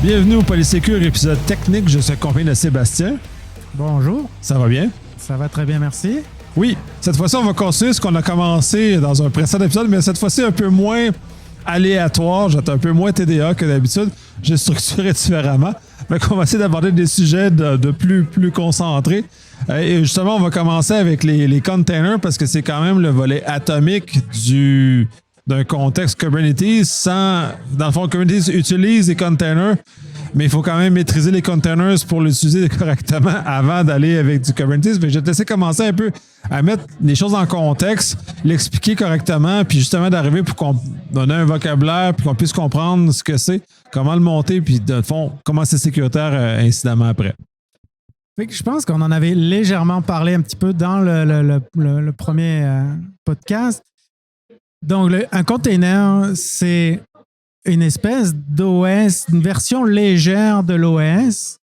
Bienvenue au Polysécure, épisode technique. Je suis accompagné de Sébastien. Bonjour. Ça va bien? Ça va très bien, merci. Oui, cette fois-ci, on va continuer ce qu'on a commencé dans un précédent épisode, mais cette fois-ci un peu moins aléatoire. J'étais un peu moins TDA que d'habitude. J'ai structuré différemment. Donc, on va essayer d'aborder des sujets de plus concentrés. Et justement, on va commencer avec les containers parce que c'est quand même le volet atomique d'un contexte Kubernetes. Dans le fond, Kubernetes utilise les containers, mais il faut quand même maîtriser les containers pour l'utiliser correctement avant d'aller avec du Kubernetes. Je vais te laisser commencer un peu à mettre les choses en contexte, l'expliquer correctement, puis justement d'arriver pour qu'on donne un vocabulaire, puis qu'on puisse comprendre ce que c'est, comment le monter, puis de fond, comment c'est sécuritaire incidemment après. Je pense qu'on en avait légèrement parlé un petit peu dans le premier podcast. Donc, un container, c'est une espèce d'OS, une version légère de l'OS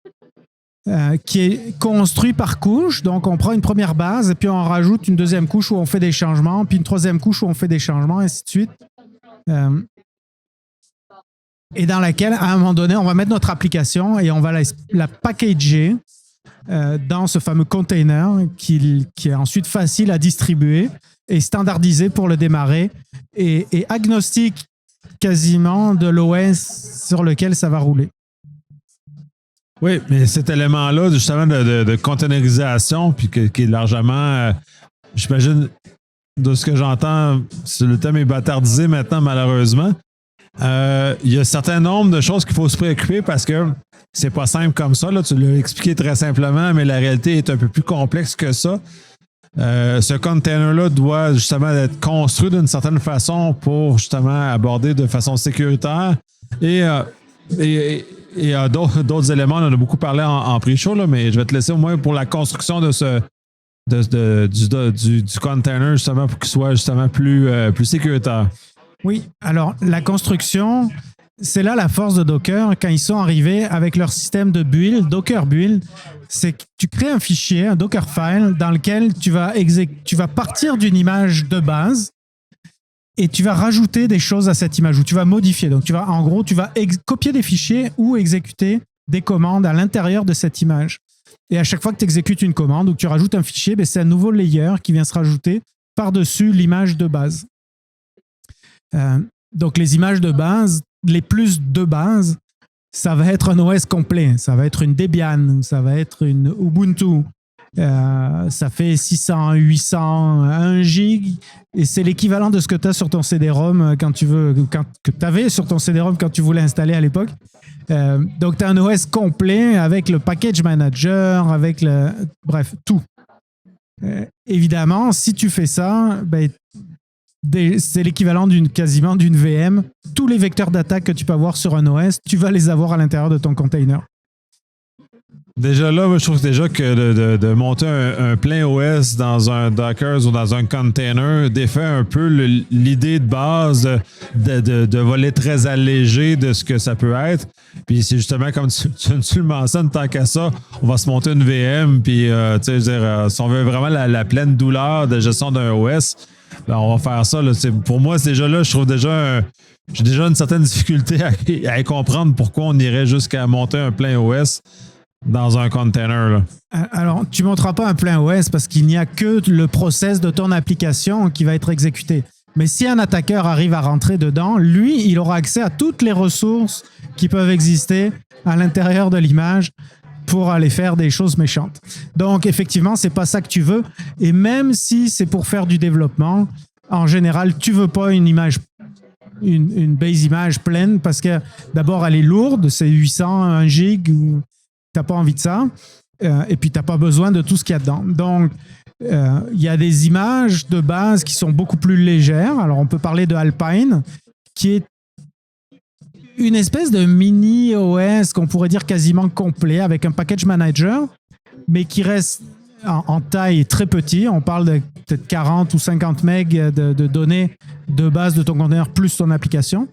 qui est construit par couche. Donc, on prend une première base et puis on rajoute une deuxième couche où on fait des changements, puis une troisième couche où on fait des changements, et ainsi de suite. Et dans laquelle, à un moment donné, on va mettre notre application et on va la packager dans ce fameux container qui est ensuite facile à distribuer et standardisé pour le démarrer et agnostique quasiment de l'OS sur lequel ça va rouler. Oui, mais cet élément-là, justement, de containerisation, puis qui est largement, j'imagine, de ce que j'entends, le thème est bâtardisé maintenant, malheureusement. Il y a un certain nombre de choses qu'il faut se préoccuper parce que c'est pas simple comme ça. Là. Tu l'as expliqué très simplement, mais la réalité est un peu plus complexe que ça. Ce container-là doit justement être construit d'une certaine façon pour justement aborder de façon sécuritaire. Et d'autres éléments, on en a beaucoup parlé en pré-show, là, mais je vais te laisser au moins pour la construction de du container, justement, pour qu'il soit justement plus sécuritaire. Oui, alors la construction, c'est là la force de Docker quand ils sont arrivés avec leur système de build, Docker Build, c'est que tu crées un fichier, un Dockerfile, dans lequel tu vas partir d'une image de base et tu vas rajouter des choses à cette image ou tu vas modifier. Donc, tu vas copier des fichiers ou exécuter des commandes à l'intérieur de cette image. Et à chaque fois que tu exécutes une commande ou que tu rajoutes un fichier, c'est un nouveau layer qui vient se rajouter par-dessus l'image de base. Donc, les images de base, les plus de base, ça va être un OS complet. Ça va être une Debian, ça va être une Ubuntu. Ça fait 600, 800, 1 gig. Et c'est l'équivalent de ce que tu as sur ton CD-ROM que tu avais sur ton CD-ROM quand tu voulais installer à l'époque. Donc, tu as un OS complet avec le package manager, avec bref, tout. Évidemment, si tu fais ça, c'est l'équivalent quasiment d'une VM. Tous les vecteurs d'attaque que tu peux avoir sur un OS, tu vas les avoir à l'intérieur de ton container. Déjà là, moi, je trouve déjà que de monter un plein OS dans un Docker ou dans un container défait un peu l'idée de base de volet très allégé de ce que ça peut être. Puis c'est justement comme tu le mentionnes, tant qu'à ça, on va se monter une VM. Puis si on veut vraiment la pleine douleur de gestion d'un OS, on va faire ça. Là. Pour moi, c'est déjà là, je trouve j'ai déjà une certaine difficulté à comprendre pourquoi on irait jusqu'à monter un plein OS dans un container. Là. Alors, tu ne monteras pas un plein OS parce qu'il n'y a que le process de ton application qui va être exécuté. Mais si un attaqueur arrive à rentrer dedans, lui, il aura accès à toutes les ressources qui peuvent exister à l'intérieur de l'image pour aller faire des choses méchantes. Donc, effectivement, c'est pas ça que tu veux. Et même si c'est pour faire du développement, en général, tu veux pas une base image pleine parce que d'abord, elle est lourde, c'est 800, 1 gig, t'as pas envie de ça. Et puis, t'as pas besoin de tout ce qu'il y a dedans. Donc, il y a des images de base qui sont beaucoup plus légères. Alors, on peut parler de Alpine, qui est une espèce de mini OS qu'on pourrait dire quasiment complet avec un package manager, mais qui reste en taille très petit. On parle de peut-être 40 ou 50 MB de données de base de ton container plus ton application,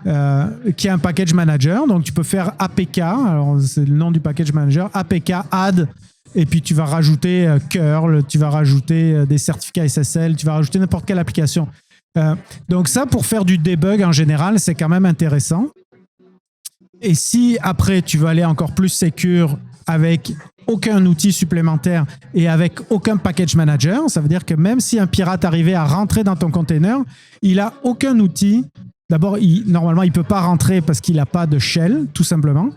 qui est un package manager. Donc, tu peux faire APK. Alors, c'est le nom du package manager. APK add. Et puis, tu vas rajouter curl, tu vas rajouter des certificats SSL, tu vas rajouter n'importe quelle application. Donc ça, pour faire du debug en général, c'est quand même intéressant. Et si après tu veux aller encore plus secure avec aucun outil supplémentaire et avec aucun package manager, ça veut dire que même si un pirate arrivait à rentrer dans ton container, il n'a aucun outil. D'abord, normalement, il ne peut pas rentrer parce qu'il n'a pas de shell, tout simplement.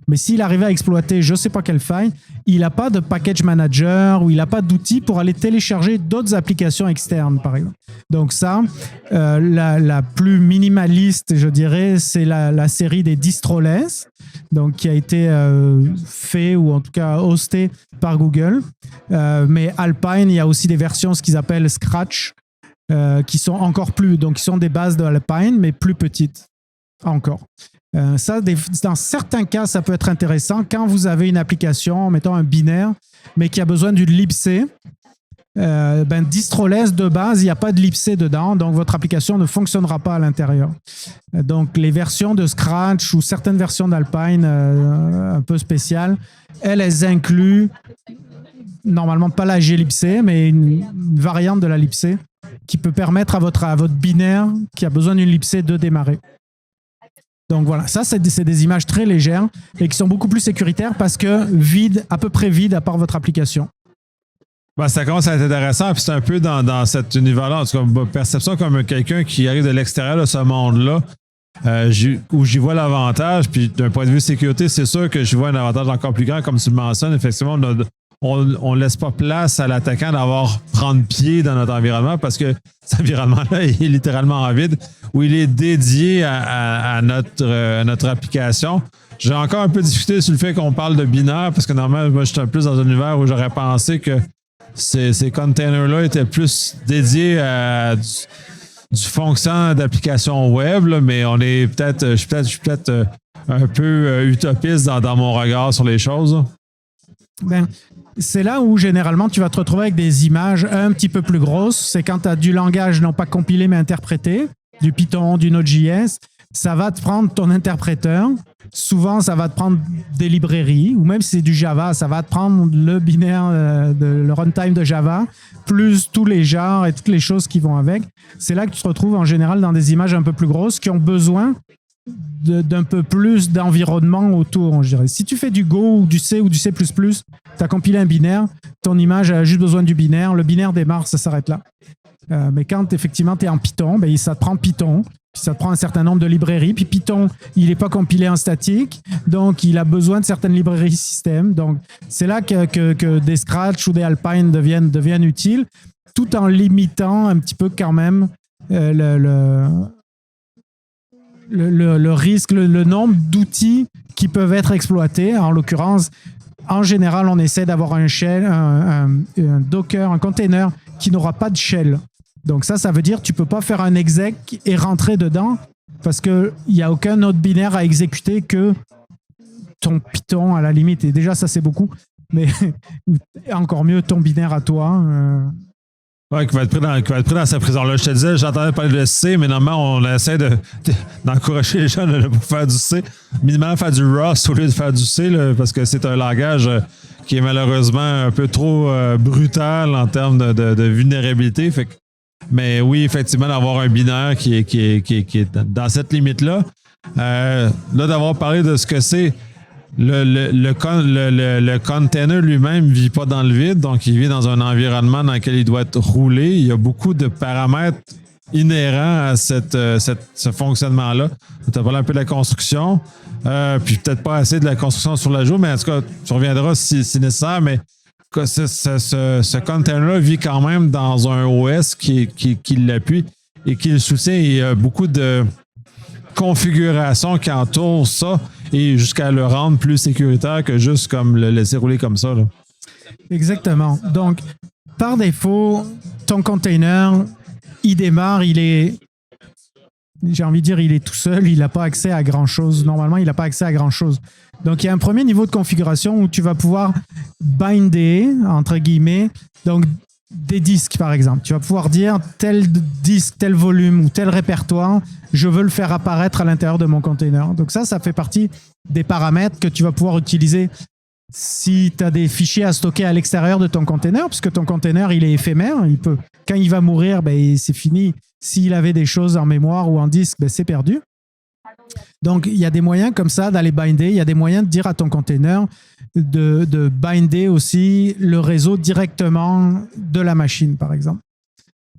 Mais s'il arrivait à exploiter je ne sais pas quelle faille, il n'a pas de package manager ou il n'a pas d'outil pour aller télécharger d'autres applications externes, par exemple. Donc ça, la plus minimaliste, je dirais, c'est la série des distroless, donc qui a été fait ou en tout cas hosté par Google. Mais Alpine, il y a aussi des versions, ce qu'ils appellent Scratch, qui sont encore plus, donc qui sont des bases de Alpine, mais plus petites encore. Ça, dans certains cas, ça peut être intéressant quand vous avez une application, mettons un binaire, mais qui a besoin d'une libc. Distroless de base, il n'y a pas de libc dedans, donc votre application ne fonctionnera pas à l'intérieur. Donc les versions de Scratch ou certaines versions d'Alpine un peu spéciales, elles incluent normalement pas la glibc, mais une variante de la libc qui peut permettre à votre binaire qui a besoin d'une libc de démarrer. Donc voilà, ça c'est des images très légères et qui sont beaucoup plus sécuritaires parce que à peu près vide à part votre application. Ça commence à être intéressant, puis c'est un peu dans cet univers-là, en tout cas, ma perception comme quelqu'un qui arrive de l'extérieur de ce monde-là, où j'y vois l'avantage, puis d'un point de vue sécurité, c'est sûr que j'y vois un avantage encore plus grand, comme tu le mentionnes, effectivement, on ne laisse pas place à l'attaquant prendre pied dans notre environnement parce que cet environnement-là est littéralement vide, où il est dédié à notre application. J'ai encore un peu discuté sur le fait qu'on parle de binaire parce que normalement, moi, je suis un peu dans un univers où j'aurais pensé que ces containers-là étaient plus dédiés à du fonctionnement d'application web, là, mais je suis peut-être un peu utopiste dans mon regard sur les choses. C'est là où généralement tu vas te retrouver avec des images un petit peu plus grosses. C'est quand tu as du langage non pas compilé mais interprété, du Python, du Node.js. Ça va te prendre ton interpréteur. Souvent, ça va te prendre des librairies, ou même si c'est du Java, ça va te prendre le binaire, le runtime de Java, plus tous les genres et toutes les choses qui vont avec. C'est là que tu te retrouves en général dans des images un peu plus grosses qui ont besoin d'un peu plus d'environnement autour, je dirais. Si tu fais du Go ou du C ou du C++, tu as compilé un binaire, ton image a juste besoin du binaire, le binaire démarre, ça s'arrête là. Mais quand effectivement tu es en Python, ça te prend Python, puis ça te prend un certain nombre de librairies, puis Python, il n'est pas compilé en statique, donc il a besoin de certaines librairies système. Donc c'est là que des Scratch ou des Alpine deviennent utiles, tout en limitant un petit peu quand même le risque, le nombre d'outils qui peuvent être exploités. En l'occurrence, en général, on essaie d'avoir un shell, un Docker, un container qui n'aura pas de shell. Donc ça veut dire que tu ne peux pas faire un exec et rentrer dedans parce qu'il n'y a aucun autre binaire à exécuter que ton Python à la limite. Et déjà, ça, c'est beaucoup. Mais encore mieux, ton binaire à toi. Oui, qui va être pris dans sa prison. Là, je te disais, j'entendais parler de C, mais normalement, on essaie d'encourager les gens de faire du C. Minimalement, faire du Rust au lieu de faire du C, là, parce que c'est un langage qui est malheureusement un peu trop brutal en termes de vulnérabilité. Mais oui, effectivement, d'avoir un binaire qui est dans cette limite-là. Là, d'avoir parlé de ce que c'est, le container lui-même ne vit pas dans le vide, donc il vit dans un environnement dans lequel il doit être roulé. Il y a beaucoup de paramètres inhérents à ce fonctionnement-là. Tu as parlé un peu de la construction, puis peut-être pas assez de la construction sur la joue, mais en tout cas, tu reviendras si nécessaire, mais ce container-là vit quand même dans un OS qui l'appuie et qui le soutient. Il y a beaucoup de configurations qui entourent ça et jusqu'à le rendre plus sécuritaire que juste comme le laisser rouler comme ça, là. Exactement. Donc, par défaut, ton container, il démarre, j'ai envie de dire, il est tout seul, il n'a pas accès à grand-chose. Normalement, il n'a pas accès à grand-chose. Donc, il y a un premier niveau de configuration où tu vas pouvoir binder, entre guillemets, donc des disques, par exemple. Tu vas pouvoir dire tel disque, tel volume ou tel répertoire, je veux le faire apparaître à l'intérieur de mon container. Donc ça fait partie des paramètres que tu vas pouvoir utiliser si tu as des fichiers à stocker à l'extérieur de ton container, puisque ton container, il est éphémère. Quand il va mourir, c'est fini. S'il avait des choses en mémoire ou en disque, c'est perdu. Donc, il y a des moyens comme ça d'aller binder. Il y a des moyens de dire à ton container de binder aussi le réseau directement de la machine, par exemple.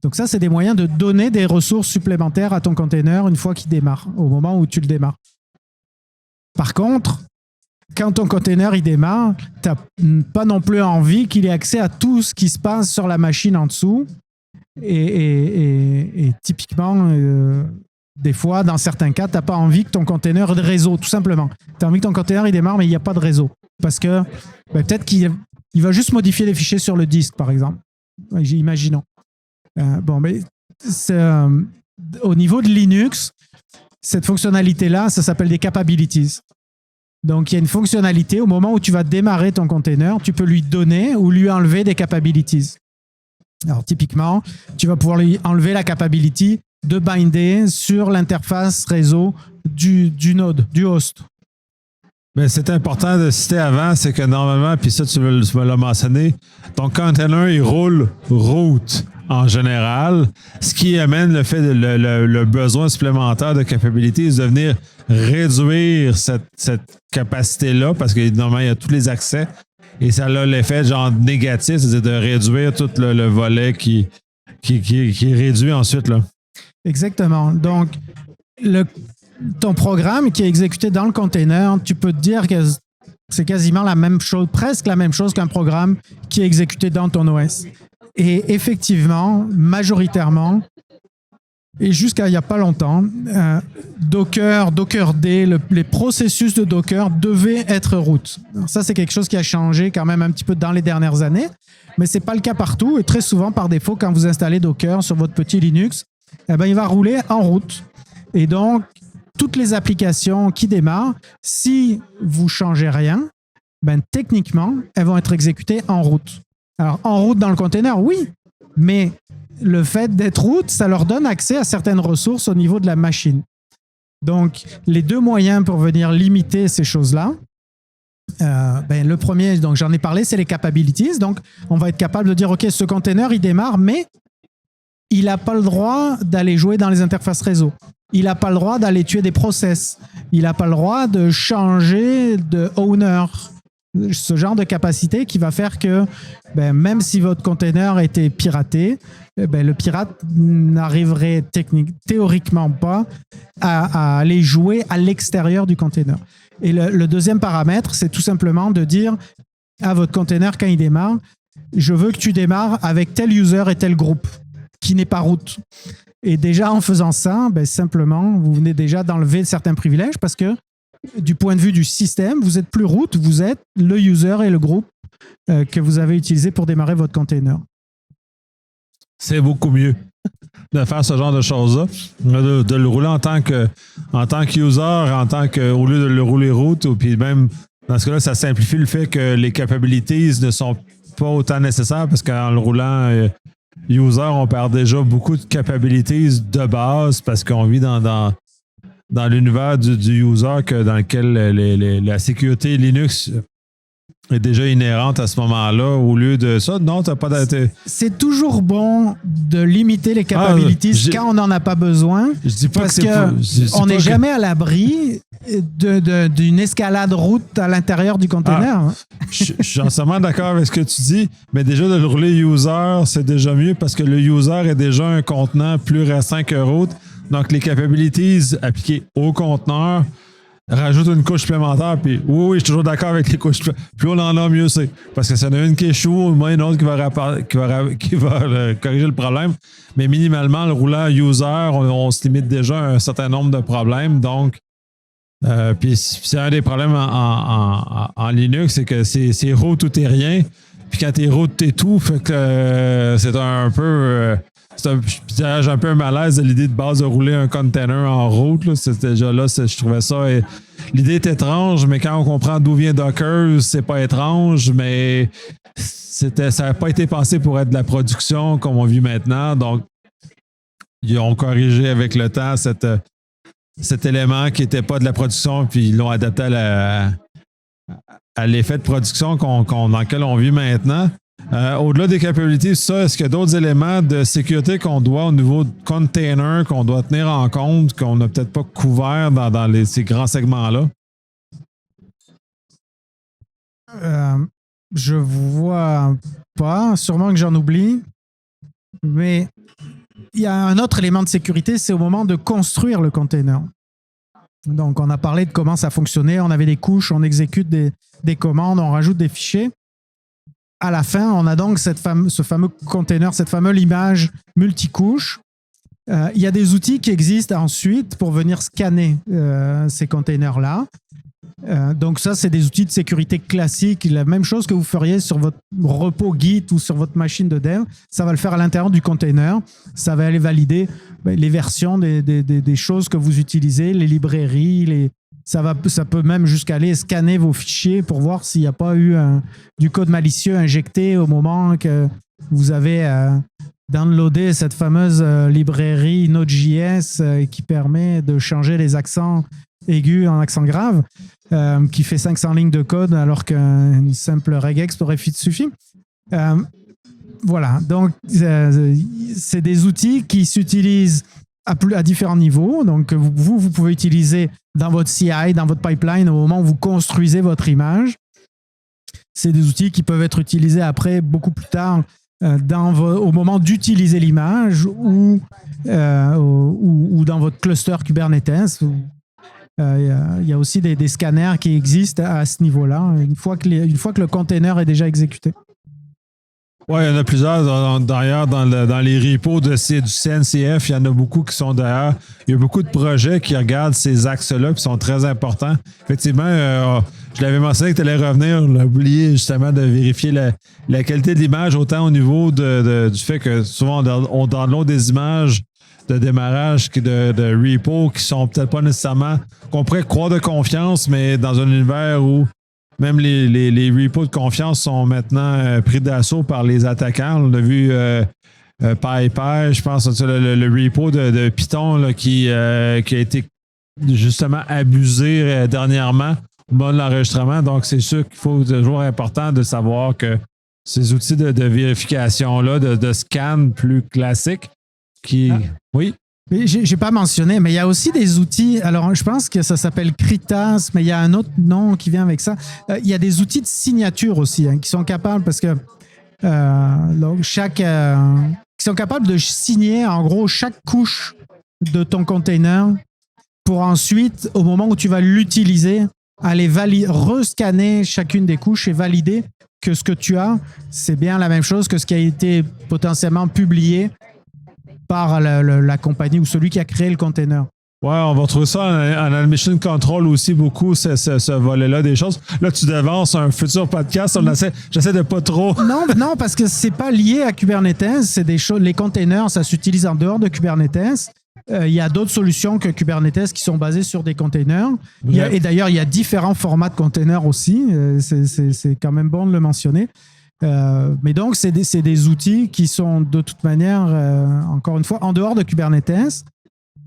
Donc ça, c'est des moyens de donner des ressources supplémentaires à ton container une fois qu'il démarre, au moment où tu le démarres. Par contre, quand ton container il démarre, tu n'as pas non plus envie qu'il ait accès à tout ce qui se passe sur la machine en dessous. Et typiquement, des fois, dans certains cas, tu n'as pas envie que ton container ait de réseau, tout simplement. Tu as envie que ton container il démarre, mais il n'y a pas de réseau. Parce que peut-être qu'il va juste modifier les fichiers sur le disque, par exemple. Imaginons. Mais au niveau de Linux, cette fonctionnalité-là, ça s'appelle des capabilities. Donc, il y a une fonctionnalité, au moment où tu vas démarrer ton container, tu peux lui donner ou lui enlever des capabilities. Alors, typiquement, tu vas pouvoir lui enlever la capability de binder sur l'interface réseau du node, du host. Mais c'est important de citer avant, c'est que normalement, puis ça, tu me l'as mentionné, ton container, il roule root en général, ce qui amène le besoin supplémentaire de capabilities de venir réduire cette capacité-là, parce que normalement, il y a tous les accès, et ça a l'effet genre négatif, c'est-à-dire de réduire tout le volet qui est réduit ensuite, là. Exactement. Donc, ton programme qui est exécuté dans le container, tu peux te dire que c'est quasiment la même chose, presque la même chose qu'un programme qui est exécuté dans ton OS. Et effectivement, majoritairement, et jusqu'à il n'y a pas longtemps, Dockerd, les processus de Docker devaient être root. Alors ça, c'est quelque chose qui a changé quand même un petit peu dans les dernières années, mais ce n'est pas le cas partout. Et très souvent, par défaut, quand vous installez Docker sur votre petit Linux, il va rouler en root. Et donc, toutes les applications qui démarrent, si vous ne changez rien, techniquement, elles vont être exécutées en root. Alors, en route dans le container, oui, mais le fait d'être root, ça leur donne accès à certaines ressources au niveau de la machine. Donc, les deux moyens pour venir limiter ces choses-là, le premier, donc j'en ai parlé, c'est les capabilities. Donc, on va être capable de dire, OK, ce container, il démarre, mais il n'a pas le droit d'aller jouer dans les interfaces réseau. Il n'a pas le droit d'aller tuer des process. Il n'a pas le droit de changer de owner. Ce genre de capacité qui va faire que même si votre container était piraté, le pirate n'arriverait théoriquement pas à aller jouer à l'extérieur du container. Et le deuxième paramètre, c'est tout simplement de dire à votre container quand il démarre, je veux que tu démarres avec tel user et tel groupe qui n'est pas root. Et déjà en faisant ça, simplement, vous venez déjà d'enlever certains privilèges parce que du point de vue du système, vous êtes plus root, vous êtes le user et le groupe que vous avez utilisé pour démarrer votre container. C'est beaucoup mieux de faire ce genre de choses-là, de le rouler en tant que user, au lieu de le rouler root, puis même dans ce cas-là, ça simplifie le fait que les capabilities ne sont pas autant nécessaires parce qu'en le roulant user, on perd déjà beaucoup de capabilities de base parce qu'on vit dans l'univers du user dans lequel la sécurité Linux est déjà inhérente à ce moment-là. Au lieu de ça, non, tu n'as pas d'intérêt. C'est toujours bon de limiter les capabilities quand on n'en a pas besoin. Je dis pas parce qu'on n'est jamais à l'abri d'une escalade route à l'intérieur du container. Je suis entièrement d'accord avec ce que tu dis, mais déjà de le rouler user, c'est déjà mieux parce que le user est déjà un contenant plus restreint que root. Donc, les capabilities appliquées au conteneur rajoutent une couche supplémentaire. Puis, oui, je suis toujours d'accord avec les couches. Plus on en a, mieux c'est. Parce que ça en a une qui échoue, moins une autre qui va corriger le problème. Mais minimalement, le roulant user, on se limite déjà à un certain nombre de problèmes. Donc, puis c'est un des problèmes en Linux, c'est que c'est root tout et rien. Puis quand t'es root, t'es tout. Fait que c'est un peu... j'ai un peu un malaise de l'idée de base de rouler un container en route. Là. C'était déjà là, je trouvais ça. L'idée est étrange, mais quand on comprend d'où vient Docker, c'est pas étrange, mais ça n'a pas été pensé pour être de la production comme on vit maintenant. Donc, ils ont corrigé avec le temps cet élément qui n'était pas de la production, puis ils l'ont adapté à l'effet de production dans lequel on vit maintenant. Au-delà des capabilities, ça, est-ce qu'il y a d'autres éléments de sécurité qu'on doit au niveau de container, qu'on doit tenir en compte, qu'on n'a peut-être pas couvert dans ces grands segments-là? Je vois pas, sûrement que j'en oublie, mais il y a un autre élément de sécurité, c'est au moment de construire le container. Donc, on a parlé de comment ça fonctionnait, on avait des couches, on exécute des commandes, on rajoute des fichiers. À la fin, on a donc ce fameux container, cette fameuse image multicouche. Il y a des outils qui existent ensuite pour venir scanner ces containers-là. Donc ça, c'est des outils de sécurité classiques. La même chose que vous feriez sur votre repo Git ou sur votre machine de dev, ça va le faire à l'intérieur du container. Ça va aller valider les versions des choses que vous utilisez, les librairies, ça peut même jusqu'à aller scanner vos fichiers pour voir s'il n'y a pas eu du code malicieux injecté au moment que vous avez downloadé cette fameuse librairie Node.js qui permet de changer les accents aigus en accent grave, qui fait 500 lignes de code alors qu'une simple regex aurait suffi. Voilà, donc c'est des outils qui s'utilisent à différents niveaux. Donc, vous pouvez utiliser dans votre CI, dans votre pipeline, au moment où vous construisez votre image. C'est des outils qui peuvent être utilisés après, beaucoup plus tard, au moment d'utiliser l'image ou dans votre cluster Kubernetes. Il y a aussi des scanners qui existent à ce niveau-là, une fois que le container est déjà exécuté. Oui, il y en a plusieurs d'ailleurs dans les repos du CNCF. Il y en a beaucoup qui sont d'ailleurs. Il y a beaucoup de projets qui regardent ces axes-là qui sont très importants. Effectivement, je l'avais mentionné que tu allais revenir, on a oublié justement de vérifier la qualité de l'image, autant au niveau du fait que souvent on download des images de démarrage de repo qui sont peut-être pas nécessairement qu'on pourrait croire de confiance, mais dans un univers où même les repos de confiance sont maintenant pris d'assaut par les attaquants. On a vu PyPy, je pense, le repo de Python là, qui a été justement abusé dernièrement au moment de l'enregistrement. Donc, c'est sûr qu'il faut toujours important de savoir que ces outils de vérification-là, de scan plus classiques, Oui? Mais j'ai pas mentionné, mais il y a aussi des outils. Alors, je pense que ça s'appelle Kritas, mais il y a un autre nom qui vient avec ça. Il y a des outils de signature aussi qui sont capables, parce que qui sont capables de signer en gros chaque couche de ton container pour ensuite, au moment où tu vas l'utiliser, aller rescanner chacune des couches et valider que ce que tu as, c'est bien la même chose que ce qui a été potentiellement publié par la compagnie ou celui qui a créé le container. Ouais, on va trouver ça en admission control aussi beaucoup, ce volet-là des choses. Là, tu devances un futur podcast. J'essaie de pas trop. Non, parce que c'est pas lié à Kubernetes. C'est des choses. Les containers, ça s'utilise en dehors de Kubernetes. Il y a d'autres solutions que Kubernetes qui sont basées sur des containers. Et d'ailleurs, il y a différents formats de containers aussi. C'est quand même bon de le mentionner. Mais donc, c'est des outils qui sont de toute manière, encore une fois, en dehors de Kubernetes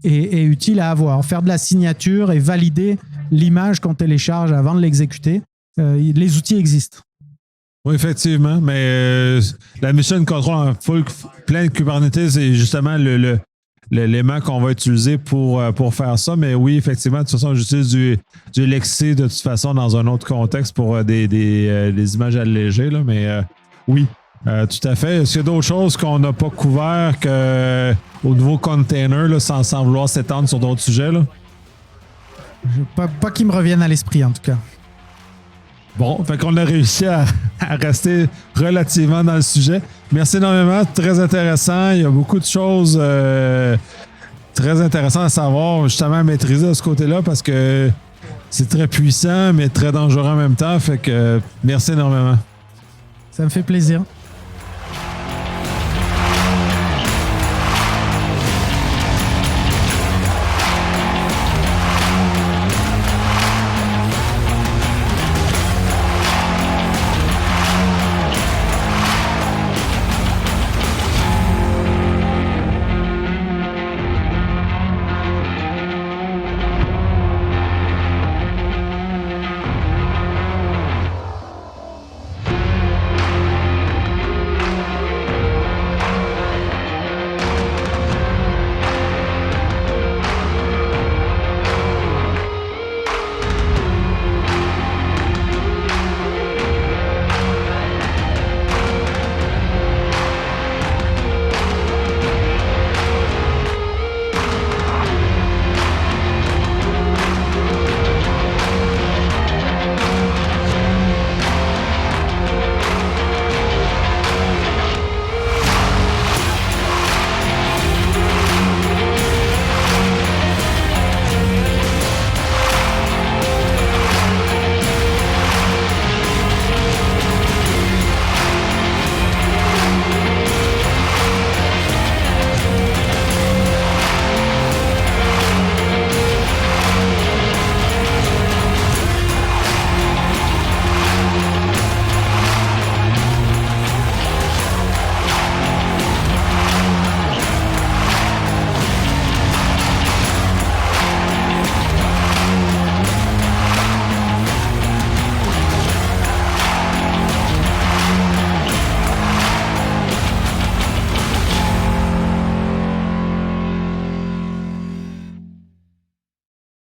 et utiles à avoir. Faire de la signature et valider l'image qu'on télécharge avant de l'exécuter. Les outils existent. Oui, effectivement, mais la mission control en plein de Kubernetes est justement l'élément qu'on va utiliser pour faire ça. Mais oui, effectivement, de toute façon, j'utilise du Lexi de toute façon dans un autre contexte pour des images allégées. Là, mais oui, tout à fait. Est-ce qu'il y a d'autres choses qu'on n'a pas couvert au nouveau container, là, sans vouloir s'étendre sur d'autres sujets? Là? Pas qui me reviennent à l'esprit, en tout cas. Bon, fait qu'on a réussi à rester relativement dans le sujet. Merci énormément, très intéressant. Il y a beaucoup de choses très intéressantes à savoir, justement à maîtriser de ce côté-là, parce que c'est très puissant, mais très dangereux en même temps. Fait que merci énormément. Ça me fait plaisir.